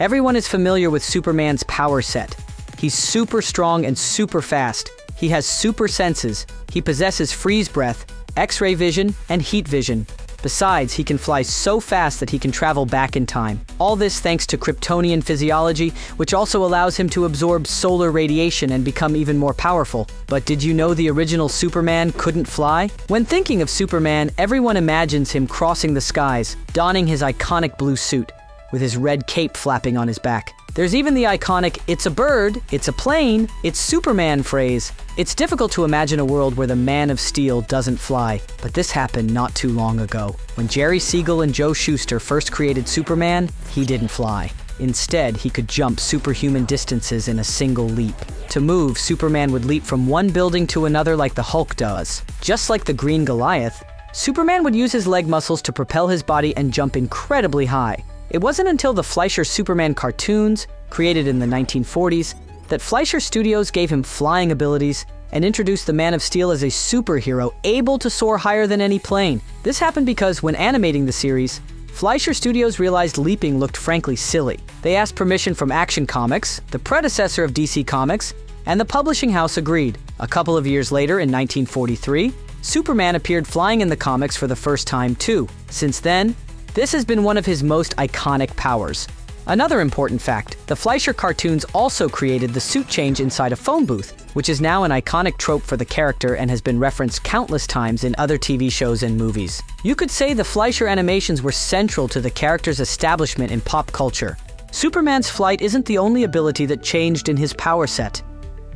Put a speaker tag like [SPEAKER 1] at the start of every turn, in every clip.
[SPEAKER 1] Everyone is familiar with Superman's power set. He's super strong and super fast. He has super senses. He possesses freeze breath, X-ray vision, and heat vision. Besides, he can fly so fast that he can travel back in time. All this thanks to Kryptonian physiology, which also allows him to absorb solar radiation and become even more powerful. But did you know the original Superman couldn't fly? When thinking of Superman, everyone imagines him crossing the skies, donning his iconic blue suit, with his red cape flapping on his back. There's even the iconic "it's a bird, it's a plane, it's Superman" phrase. It's difficult to imagine a world where the Man of Steel doesn't fly, but this happened not too long ago. When Jerry Siegel and Joe Shuster first created Superman, he didn't fly. Instead, he could jump superhuman distances in a single leap. To move, Superman would leap from one building to another like the Hulk does. Just like the Green Goliath, Superman would use his leg muscles to propel his body and jump incredibly high. It wasn't until the Fleischer Superman cartoons, created in the 1940s, that Fleischer Studios gave him flying abilities and introduced the Man of Steel as a superhero able to soar higher than any plane. This happened because when animating the series, Fleischer Studios realized leaping looked frankly silly. They asked permission from Action Comics, the predecessor of DC Comics, and the publishing house agreed. A couple of years later, in 1943, Superman appeared flying in the comics for the first time too. Since then, this has been one of his most iconic powers. Another important fact, the Fleischer cartoons also created the suit change inside a phone booth, which is now an iconic trope for the character and has been referenced countless times in other TV shows and movies. You could say the Fleischer animations were central to the character's establishment in pop culture. Superman's flight isn't the only ability that changed in his power set.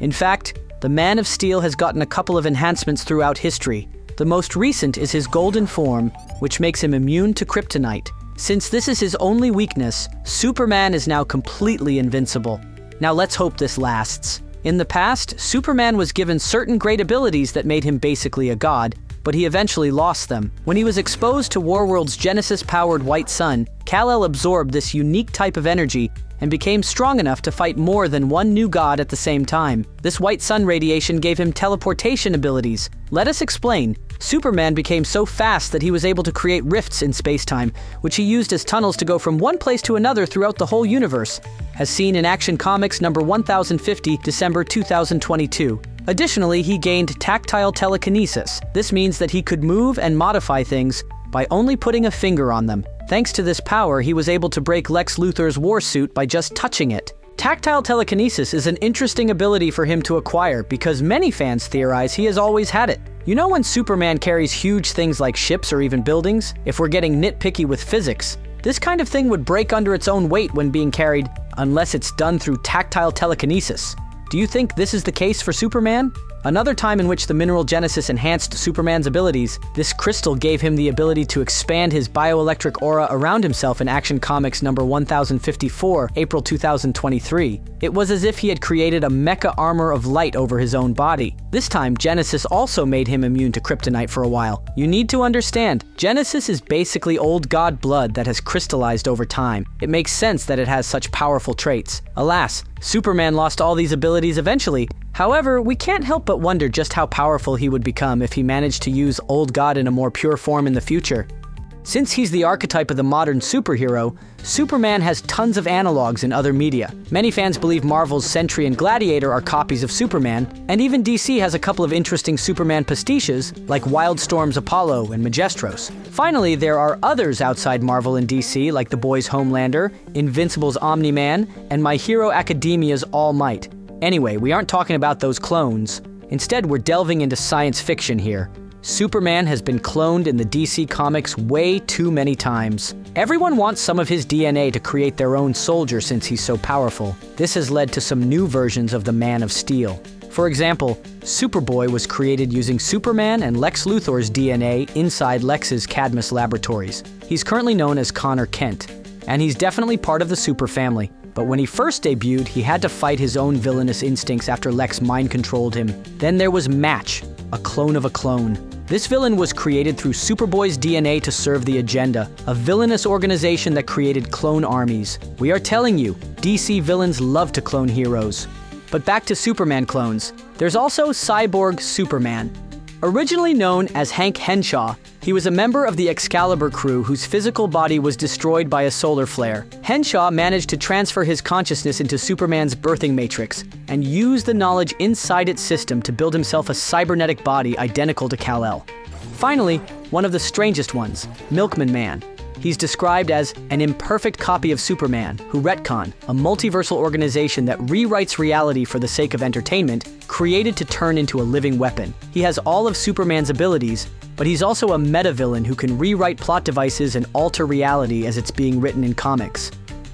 [SPEAKER 1] In fact, the Man of Steel has gotten a couple of enhancements throughout history. The most recent is his golden form, which makes him immune to kryptonite. Since this is his only weakness, Superman is now completely invincible. Now let's hope this lasts. In the past, Superman was given certain great abilities that made him basically a god, but he eventually lost them. When he was exposed to Warworld's Genesis-powered white sun, Kal-El absorbed this unique type of energy and became strong enough to fight more than one new god at the same time. This white sun radiation gave him teleportation abilities. Let us explain. Superman became so fast that he was able to create rifts in space-time, which he used as tunnels to go from one place to another throughout the whole universe, as seen in Action Comics number 1050, December 2022. Additionally, he gained tactile telekinesis. This means that he could move and modify things by only putting a finger on them. Thanks to this power, he was able to break Lex Luthor's war suit by just touching it. Tactile telekinesis is an interesting ability for him to acquire because many fans theorize he has always had it. You know when Superman carries huge things like ships or even buildings? If we're getting nitpicky with physics, this kind of thing would break under its own weight when being carried, unless it's done through tactile telekinesis. Do you think this is the case for Superman? Another time in which the mineral Genesis enhanced Superman's abilities, this crystal gave him the ability to expand his bioelectric aura around himself in Action Comics number 1054, April 2023. It was as if he had created a mecha armor of light over his own body. This time, Genesis also made him immune to kryptonite for a while. You need to understand, Genesis is basically old god blood that has crystallized over time. It makes sense that it has such powerful traits. Alas, Superman lost all these abilities eventually. However, we can't help but wonder just how powerful he would become if he managed to use Old God in a more pure form in the future. Since he's the archetype of the modern superhero, Superman has tons of analogs in other media. Many fans believe Marvel's Sentry and Gladiator are copies of Superman, and even DC has a couple of interesting Superman pastiches, like Wildstorm's Apollo and Majestros. Finally, there are others outside Marvel and DC, like The Boys' Homelander, Invincible's Omni-Man, and My Hero Academia's All Might. Anyway, we aren't talking about those clones. Instead, we're delving into science fiction here. Superman has been cloned in the DC Comics way too many times. Everyone wants some of his DNA to create their own soldier since he's so powerful. This has led to some new versions of the Man of Steel. For example, Superboy was created using Superman and Lex Luthor's DNA inside Lex's Cadmus laboratories. He's currently known as Connor Kent, and he's definitely part of the Super family. But when he first debuted, he had to fight his own villainous instincts after Lex mind-controlled him. Then there was Match, a clone of a clone. This villain was created through Superboy's DNA to serve the agenda, a villainous organization that created clone armies. We are telling you, DC villains love to clone heroes. But back to Superman clones. There's also Cyborg Superman. Originally known as Hank Henshaw, he was a member of the Excalibur crew whose physical body was destroyed by a solar flare. Henshaw managed to transfer his consciousness into Superman's birthing matrix and use the knowledge inside its system to build himself a cybernetic body identical to Kal-El. Finally, one of the strangest ones, Milkman Man. He's described as an imperfect copy of Superman, who retcon, a multiversal organization that rewrites reality for the sake of entertainment, created to turn into a living weapon. He has all of Superman's abilities, but he's also a meta-villain who can rewrite plot devices and alter reality as it's being written in comics.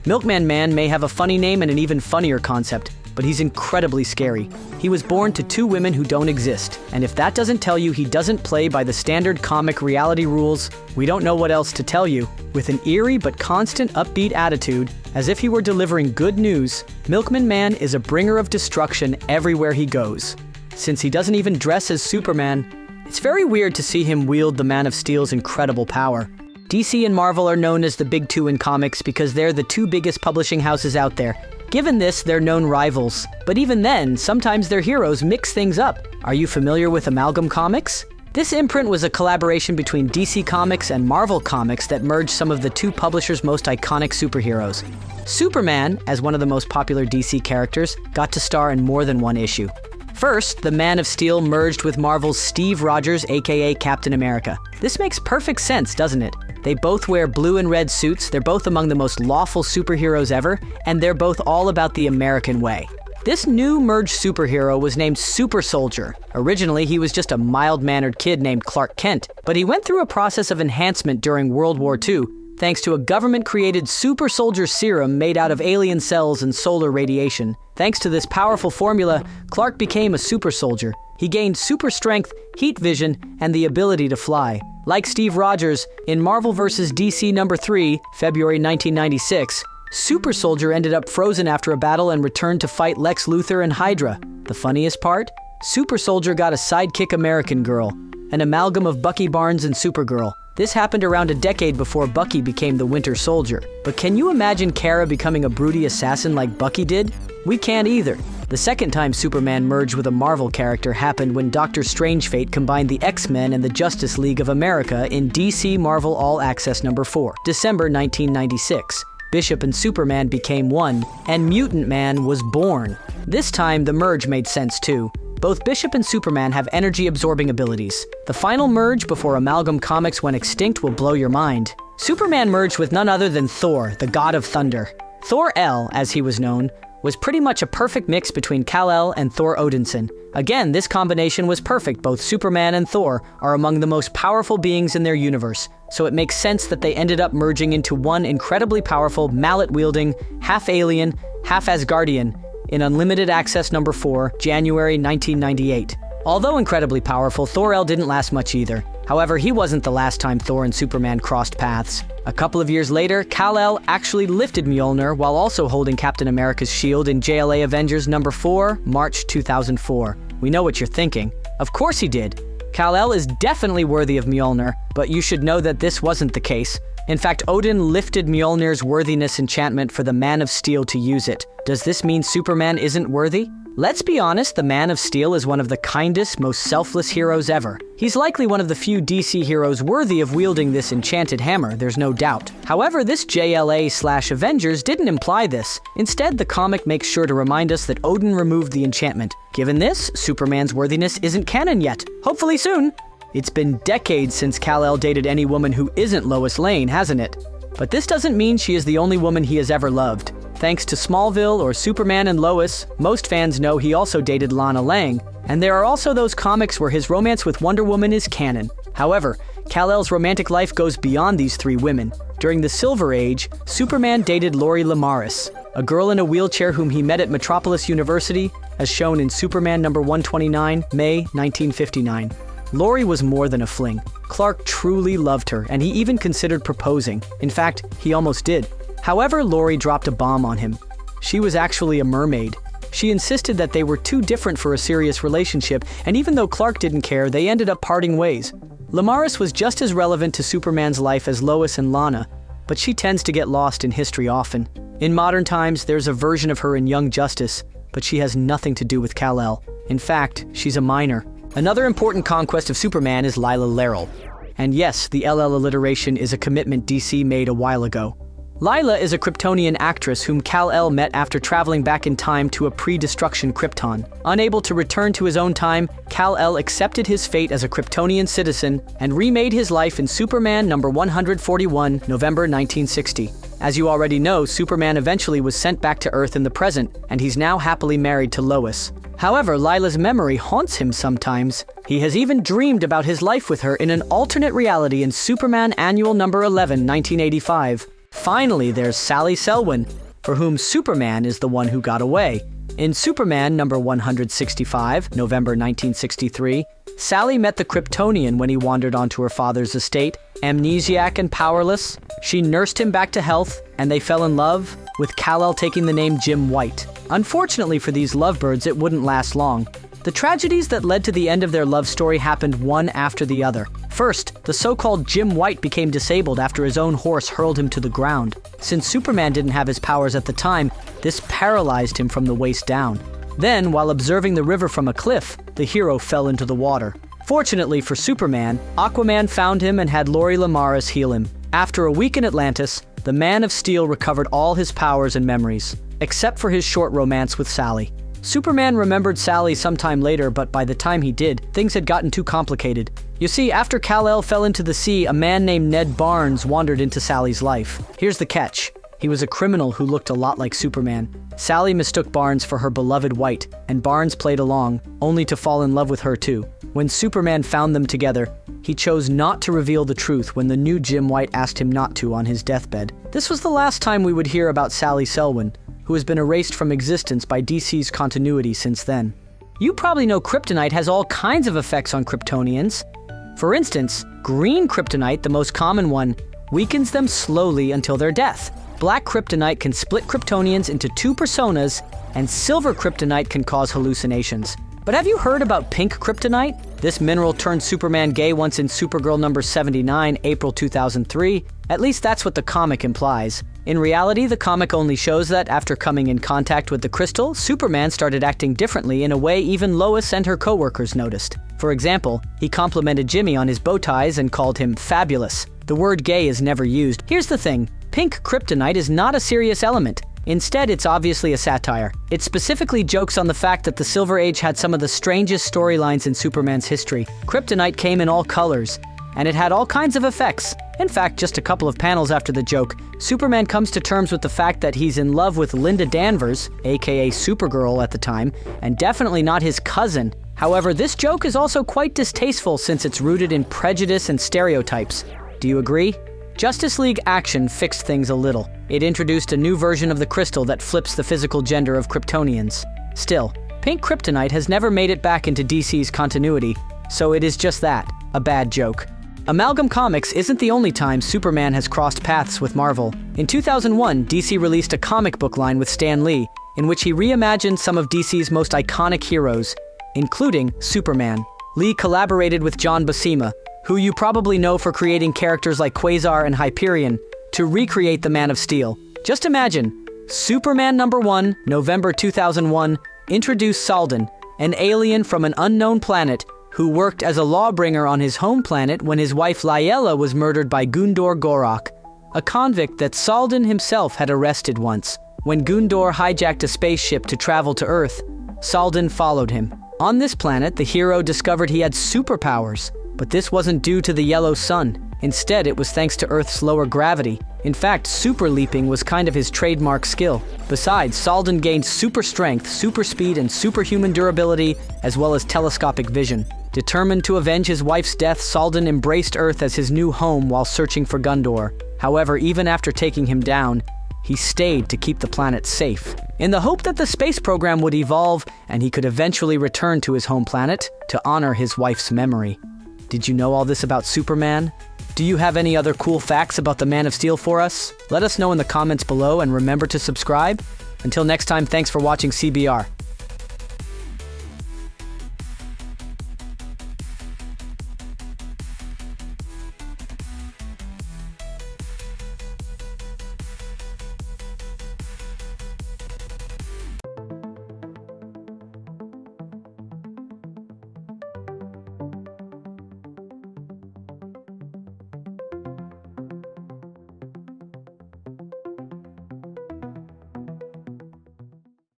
[SPEAKER 1] Milkman Man may have a funny name and an even funnier concept, but he's incredibly scary. He was born to two women who don't exist, and if that doesn't tell you he doesn't play by the standard comic reality rules, we don't know what else to tell you. With an eerie but constant upbeat attitude, as if he were delivering good news, Milkman Man is a bringer of destruction everywhere he goes. Since he doesn't even dress as Superman, it's very weird to see him wield the Man of Steel's incredible power. DC and Marvel are known as the big two in comics because they're the two biggest publishing houses out there. Given this, they're known rivals. But even then, sometimes their heroes mix things up. Are you familiar with Amalgam Comics? This imprint was a collaboration between DC Comics and Marvel Comics that merged some of the two publishers' most iconic superheroes. Superman, as one of the most popular DC characters, got to star in more than one issue. First, the Man of Steel merged with Marvel's Steve Rogers, aka Captain America. This makes perfect sense, doesn't it? They both wear blue and red suits, they're both among the most lawful superheroes ever, and they're both all about the American way. This new merged superhero was named Super Soldier. Originally, he was just a mild-mannered kid named Clark Kent, but he went through a process of enhancement during World War II, thanks to a government-created super soldier serum made out of alien cells and solar radiation. Thanks to this powerful formula, Clark became a super soldier. He gained super strength, heat vision, and the ability to fly. Like Steve Rogers, in Marvel vs. DC number 3, February 1996, Super Soldier ended up frozen after a battle and returned to fight Lex Luthor and Hydra. The funniest part? Super Soldier got a sidekick American Girl, an amalgam of Bucky Barnes and Supergirl. This happened around a decade before Bucky became the Winter Soldier. But can you imagine Kara becoming a broody assassin like Bucky did? We can't either. The second time Superman merged with a Marvel character happened when Dr. Strangefate combined the X-Men and the Justice League of America in DC Marvel All Access number 4, December 1996. Bishop and Superman became one, and Mutant Man was born. This time, the merge made sense too. Both Bishop and Superman have energy-absorbing abilities. The final merge before Amalgam Comics went extinct will blow your mind. Superman merged with none other than Thor, the god of thunder. Kal-El, as he was known, was pretty much a perfect mix between Kal-El and Thor Odinson. Again, this combination was perfect. Both Superman and Thor are among the most powerful beings in their universe, so it makes sense that they ended up merging into one incredibly powerful, mallet-wielding, half-alien, half-Asgardian, in Unlimited Access number 4, January 1998. Although incredibly powerful, Kal-El didn't last much either. However, he wasn't the last time Thor and Superman crossed paths. A couple of years later, Kal-El actually lifted Mjolnir while also holding Captain America's shield in JLA Avengers number 4, March 2004. We know what you're thinking. Of course he did. Kal-El is definitely worthy of Mjolnir, but you should know that this wasn't the case. In fact, Odin lifted Mjolnir's worthiness enchantment for the Man of Steel to use it. Does this mean Superman isn't worthy? Let's be honest, the Man of Steel is one of the kindest, most selfless heroes ever. He's likely one of the few DC heroes worthy of wielding this enchanted hammer, there's no doubt. However, this JLA/Avengers didn't imply this. Instead, the comic makes sure to remind us that Odin removed the enchantment. Given this, Superman's worthiness isn't canon yet. Hopefully soon. It's been decades since Kal-El dated any woman who isn't Lois Lane, hasn't it? But this doesn't mean she is the only woman he has ever loved. Thanks to Smallville or Superman and Lois, most fans know he also dated Lana Lang, and there are also those comics where his romance with Wonder Woman is canon. However, Kal-El's romantic life goes beyond these three women. During the Silver Age, Superman dated Lori Lemaris, a girl in a wheelchair whom he met at Metropolis University, as shown in Superman number 129, May 1959. Lori was more than a fling. Clark truly loved her, and he even considered proposing. In fact, he almost did. However, Lori dropped a bomb on him. She was actually a mermaid. She insisted that they were too different for a serious relationship, and even though Clark didn't care, they ended up parting ways. Lemaris was just as relevant to Superman's life as Lois and Lana, but she tends to get lost in history often. In modern times, there's a version of her in Young Justice, but she has nothing to do with Kal-El. In fact, she's a minor. Another important conquest of Superman is Lila Laryl. And yes, the LL alliteration is a commitment DC made a while ago. Lila is a Kryptonian actress whom Kal-El met after traveling back in time to a pre-destruction Krypton. Unable to return to his own time, Kal-El accepted his fate as a Kryptonian citizen and remade his life in Superman number 141, November 1960. As you already know, Superman eventually was sent back to Earth in the present, and he's now happily married to Lois. However, Lila's memory haunts him sometimes. He has even dreamed about his life with her in an alternate reality in Superman Annual number 11, 1985. Finally, there's Sally Selwyn, for whom Superman is the one who got away. In Superman number 165, November 1963, Sally met the Kryptonian when he wandered onto her father's estate. Amnesiac and powerless, she nursed him back to health, and they fell in love, with Kal-El taking the name Jim White. Unfortunately for these lovebirds, it wouldn't last long. The tragedies that led to the end of their love story happened one after the other. First, the so-called Jim White became disabled after his own horse hurled him to the ground. Since Superman didn't have his powers at the time, this paralyzed him from the waist down. Then, while observing the river from a cliff, the hero fell into the water. Fortunately for Superman, Aquaman found him and had Lori Lamaris heal him. After a week in Atlantis, the Man of Steel recovered all his powers and memories, except for his short romance with Sally. Superman remembered Sally sometime later, but by the time he did, things had gotten too complicated. You see, after Kal-El fell into the sea, a man named Ned Barnes wandered into Sally's life. Here's the catch. He was a criminal who looked a lot like Superman. Sally mistook Barnes for her beloved White, and Barnes played along, only to fall in love with her too. When Superman found them together, he chose not to reveal the truth when the new Jim White asked him not to on his deathbed. This was the last time we would hear about Sally Selwyn, who has been erased from existence by DC's continuity since then. You probably know kryptonite has all kinds of effects on Kryptonians. For instance, green kryptonite, the most common one, weakens them slowly until their death. Black kryptonite can split Kryptonians into two personas, and silver kryptonite can cause hallucinations. But have you heard about pink kryptonite? This mineral turned Superman gay once in Supergirl number 79, April 2003. At least that's what the comic implies. In reality, the comic only shows that after coming in contact with the crystal, Superman started acting differently in a way even Lois and her co-workers noticed. For example, he complimented Jimmy on his bow ties and called him fabulous. The word gay is never used. Here's the thing. Pink kryptonite is not a serious element. Instead, it's obviously a satire. It specifically jokes on the fact that the Silver Age had some of the strangest storylines in Superman's history. Kryptonite came in all colors, and it had all kinds of effects. In fact, just a couple of panels after the joke, Superman comes to terms with the fact that he's in love with Linda Danvers, aka Supergirl at the time, and definitely not his cousin. However, this joke is also quite distasteful since it's rooted in prejudice and stereotypes. Do you agree? Justice League Action fixed things a little. It introduced a new version of the crystal that flips the physical gender of Kryptonians. Still, pink kryptonite has never made it back into DC's continuity, so it is just that, a bad joke. Amalgam Comics isn't the only time Superman has crossed paths with Marvel. In 2001, DC released a comic book line with Stan Lee, in which he reimagined some of DC's most iconic heroes, including Superman. Lee collaborated with John Buscema, who you probably know for creating characters like Quasar and Hyperion, to recreate the Man of Steel. Just imagine, Superman number 1, November 2001, introduced Salden, an alien from an unknown planet who worked as a lawbringer on his home planet when his wife Layla was murdered by Gundor Gorok, a convict that Salden himself had arrested once. When Gundor hijacked a spaceship to travel to Earth, Salden followed him. On this planet, the hero discovered he had superpowers, but this wasn't due to the yellow sun. Instead, it was thanks to Earth's lower gravity. In fact, super leaping was kind of his trademark skill. Besides, Salden gained super strength, super speed, and superhuman durability, as well as telescopic vision. Determined to avenge his wife's death, Salden embraced Earth as his new home while searching for Gundor. However, even after taking him down, he stayed to keep the planet safe, in the hope that the space program would evolve and he could eventually return to his home planet to honor his wife's memory. Did you know all this about Superman? Do you have any other cool facts about the Man of Steel for us? Let us know in the comments below and remember to subscribe. Until next time, thanks for watching CBR.